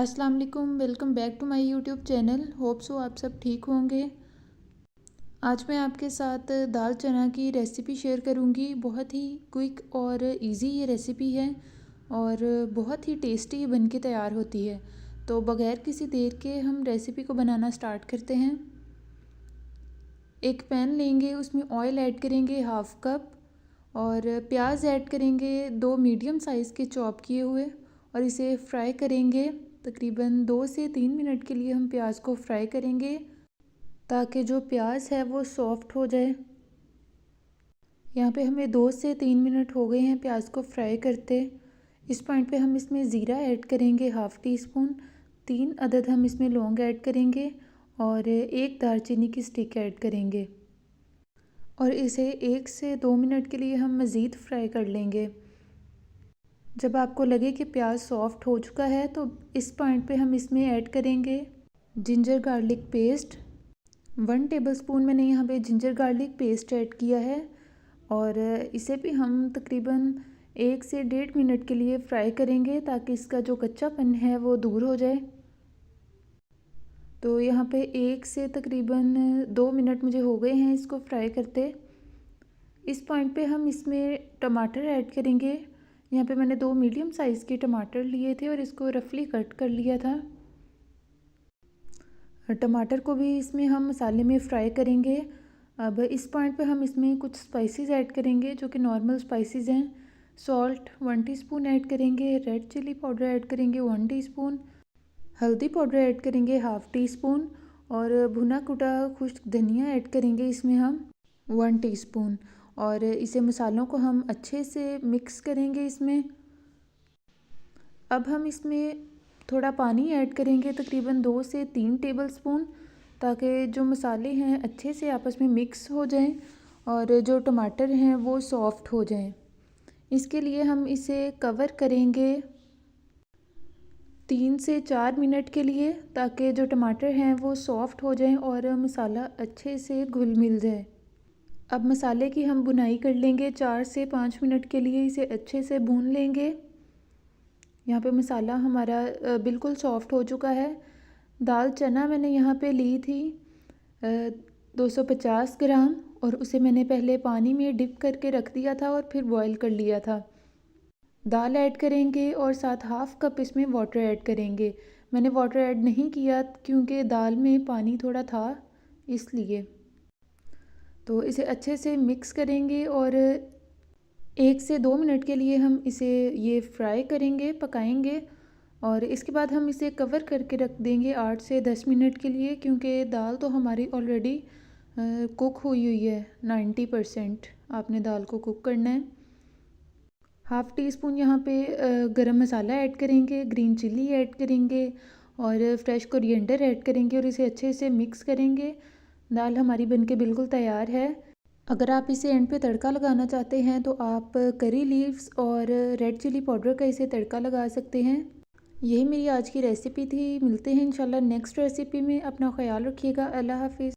अस्सलाम वालेकुम, welcome back to my YouTube channel. Hope so आप सब ठीक होंगे। आज मैं आपके साथ दाल चना की रेसिपी शेयर करूंगी। बहुत ही क्विक और इजी ये रेसिपी है और बहुत ही टेस्टी बन के तैयार होती है। तो बग़ैर किसी देर के हम रेसिपी को बनाना स्टार्ट करते हैं। एक पैन लेंगे, उसमें ऑयल ऐड करेंगे हाफ़ कप और प्याज ऐड करेंगे 2 मीडियम साइज़ के चॉप किए हुए और इसे फ्राई करेंगे। तकरीबन 2 से 3 मिनट के लिए हम प्याज को फ्राई करेंगे ताकि जो प्याज है वो सॉफ्ट हो जाए। यहाँ पे हमें 2 से 3 मिनट हो गए हैं प्याज को फ्राई करते। इस पॉइंट पे हम इसमें ज़ीरा ऐड करेंगे हाफ़ टी स्पून, 3 अदद हम इसमें लौंग ऐड करेंगे और 1 दालचीनी की स्टिक ऐड करेंगे और इसे 1 से 2 मिनट के लिए हम मज़ीद फ्राई कर लेंगे। जब आपको लगे कि प्याज सॉफ्ट हो चुका है तो इस पॉइंट पे हम इसमें ऐड करेंगे जिंजर गार्लिक पेस्ट। 1 टेबलस्पून मैंने यहाँ पे जिंजर गार्लिक पेस्ट ऐड किया है और इसे भी हम तकरीबन 1 से 1.5 मिनट के लिए फ्राई करेंगे ताकि इसका जो कच्चापन है वो दूर हो जाए। तो यहाँ पे 1 से तकरीबन 2 मिनट मुझे हो गए हैं इसको फ्राई करते। इस पॉइंट पे हम इसमें टमाटर ऐड करेंगे। यहाँ पे मैंने 2 मीडियम साइज़ के टमाटर लिए थे और इसको रफली कट कर लिया था। टमाटर को भी इसमें हम मसाले में फ्राई करेंगे। अब इस पॉइंट पे हम इसमें कुछ स्पाइसेस ऐड करेंगे जो कि नॉर्मल स्पाइसेस हैं। सॉल्ट 1 टीस्पून ऐड करेंगे, रेड चिली पाउडर ऐड करेंगे 1 टीस्पून, हल्दी पाउडर ऐड करेंगे हाफ़ टी स्पून और भुना कुटा खुश्क धनिया ऐड करेंगे इसमें हम 1 टीस्पून और इसे मसालों को हम अच्छे से मिक्स करेंगे इसमें। अब हम इसमें थोड़ा पानी ऐड करेंगे तकरीबन 2 से 3 टेबलस्पून ताकि जो मसाले हैं अच्छे से आपस में मिक्स हो जाएं और जो टमाटर हैं वो सॉफ़्ट हो जाएं। इसके लिए हम इसे कवर करेंगे 3 से 4 मिनट के लिए ताकि जो टमाटर हैं वो सॉफ़्ट हो जाएं और मसाला अच्छे से घुल मिल जाए। अब मसाले की हम भुनाई कर लेंगे 4 से 5 मिनट के लिए, इसे अच्छे से भून लेंगे। यहाँ पे मसाला हमारा बिल्कुल सॉफ़्ट हो चुका है। दाल चना मैंने यहाँ पे ली थी 250 ग्राम और उसे मैंने पहले पानी में डिप करके रख दिया था और फिर बॉईल कर लिया था। दाल ऐड करेंगे और साथ हाफ़ कप इसमें वाटर ऐड करेंगे। मैंने वाटर ऐड नहीं किया क्योंकि दाल में पानी थोड़ा था इसलिए। तो इसे अच्छे से मिक्स करेंगे और 1 से 2 मिनट के लिए हम इसे ये फ्राई करेंगे, पकाएंगे और इसके बाद हम इसे कवर करके रख देंगे 8 से 10 मिनट के लिए क्योंकि दाल तो हमारी ऑलरेडी कुक हुई हुई है 90%। आपने दाल को कुक करना है। हाफ़ टी स्पून यहाँ पे गरम मसाला ऐड करेंगे, ग्रीन चिली ऐड करेंगे और फ्रेश कोरिएंडर ऐड करेंगे और इसे अच्छे से मिक्स करेंगे। दाल हमारी बनके बिल्कुल तैयार है। अगर आप इसे एंड पे तड़का लगाना चाहते हैं तो आप करी लीव्स और रेड चिली पाउडर का इसे तड़का लगा सकते हैं। यही मेरी आज की रेसिपी थी। मिलते हैं इंशाल्लाह नेक्स्ट रेसिपी में। अपना ख्याल रखिएगा। अल्लाह हाफ़िज़।